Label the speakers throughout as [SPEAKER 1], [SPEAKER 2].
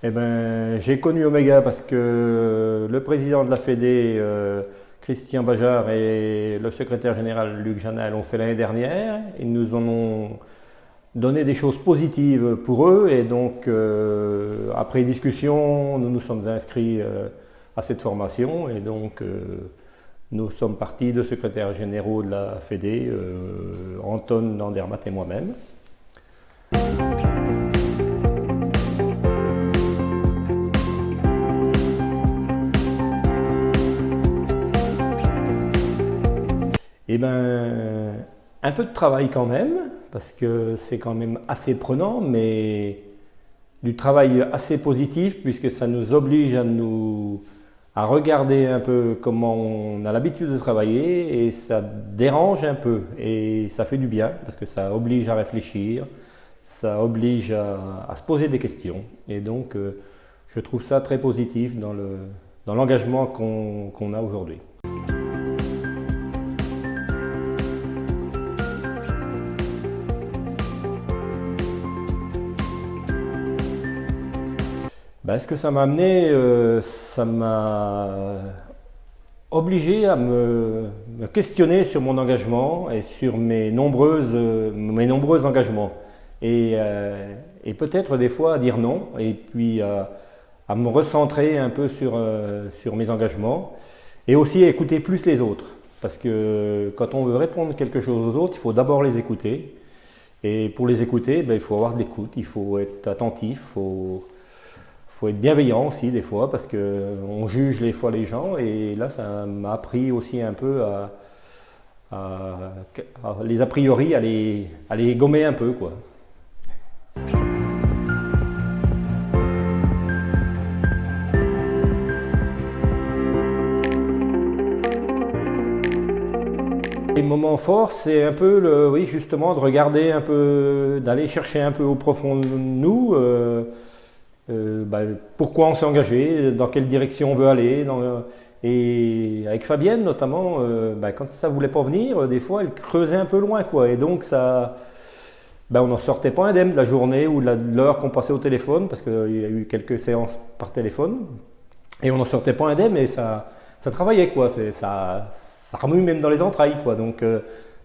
[SPEAKER 1] Eh ben, j'ai connu Omega parce que le président de la Fédé, Christian Bajard, et le secrétaire général Luc Janal l'ont fait l'année dernière. Ils nous en ont donné des choses positives pour eux et donc après discussion, nous nous sommes inscrits à cette formation et donc nous sommes partis de secrétaires généraux de la Fédé, Anton Andermatt et moi-même. Eh ben, un peu de travail quand même, parce que c'est quand même assez prenant, mais du travail assez positif, puisque ça nous oblige à regarder un peu comment on a l'habitude de travailler, et ça dérange un peu, et ça fait du bien, parce que ça oblige à réfléchir, ça oblige à se poser des questions, et donc je trouve ça très positif dans l'engagement qu'on a aujourd'hui. Ben, ce que ça m'a amené, ça m'a obligé à me questionner sur mon engagement et sur mes nombreux engagements. Et peut-être des fois à dire non, et puis à me recentrer un peu sur mes engagements, et aussi à écouter plus les autres. Parce que quand on veut répondre quelque chose aux autres, il faut d'abord les écouter. Et pour les écouter, ben, il faut avoir de l'écoute, il faut être attentif, faut être bienveillant aussi des fois parce qu'on juge des fois les gens et là ça m'a appris aussi un peu à les a priori à les gommer un peu quoi. Les moments forts, c'est un peu oui justement de regarder un peu, d'aller chercher un peu au profond de nous. Bah, pourquoi on s'est engagé, dans quelle direction on veut aller. Et avec Fabienne notamment, bah, quand ça voulait pas venir, des fois elle creusait un peu loin quoi. Et donc ça, bah, on n'en sortait pas indemne de la journée ou de l'heure qu'on passait au téléphone, parce qu'il y a eu quelques séances par téléphone. Et on n'en sortait pas indemne et ça travaillait quoi. Ça remue même dans les entrailles quoi. Donc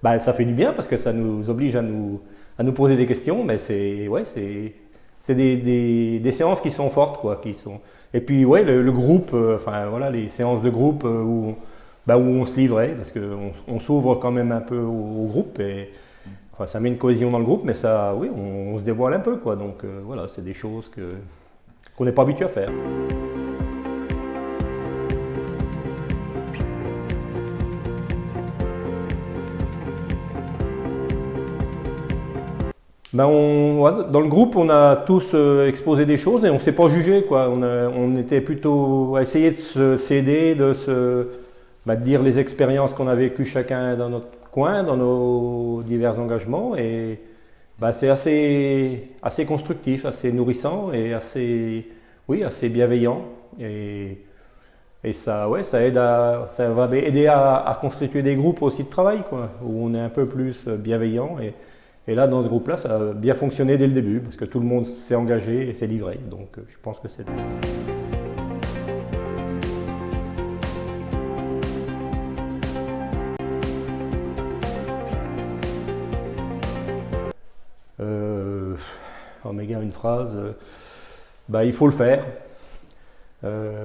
[SPEAKER 1] bah, ça fait du bien parce que ça nous oblige à nous poser des questions, mais c'est des séances qui sont fortes quoi, qui sont. Et puis ouais, le groupe, enfin voilà, les séances de groupe où on se livrait, parce qu'on s'ouvre quand même un peu au groupe et enfin, ça met une cohésion dans le groupe, mais ça, oui, on se dévoile un peu quoi. Donc voilà, c'est des choses qu'on n'est pas habitué à faire. Ben ouais, dans le groupe, on a tous exposé des choses et on ne s'est pas jugé quoi. On était plutôt à essayer de s'aider, de dire les expériences qu'on a vécues chacun dans notre coin, dans nos divers engagements. Et c'est assez constructif, assez nourrissant et oui, assez bienveillant. Et ça, ouais, ça va aider à constituer des groupes aussi de travail quoi, où on est un peu plus bienveillant. Et là, dans ce groupe-là, ça a bien fonctionné dès le début, parce que tout le monde s'est engagé et s'est livré. Donc je pense que c'est... Euh, Oméga, une phrase, il faut le faire,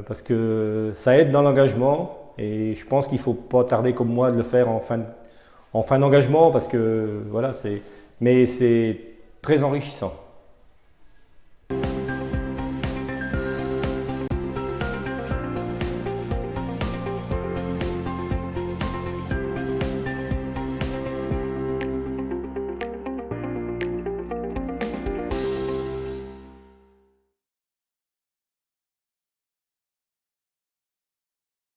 [SPEAKER 1] parce que ça aide dans l'engagement, et je pense qu'il ne faut pas tarder comme moi de le faire en fin d'engagement, parce que voilà, mais c'est très enrichissant.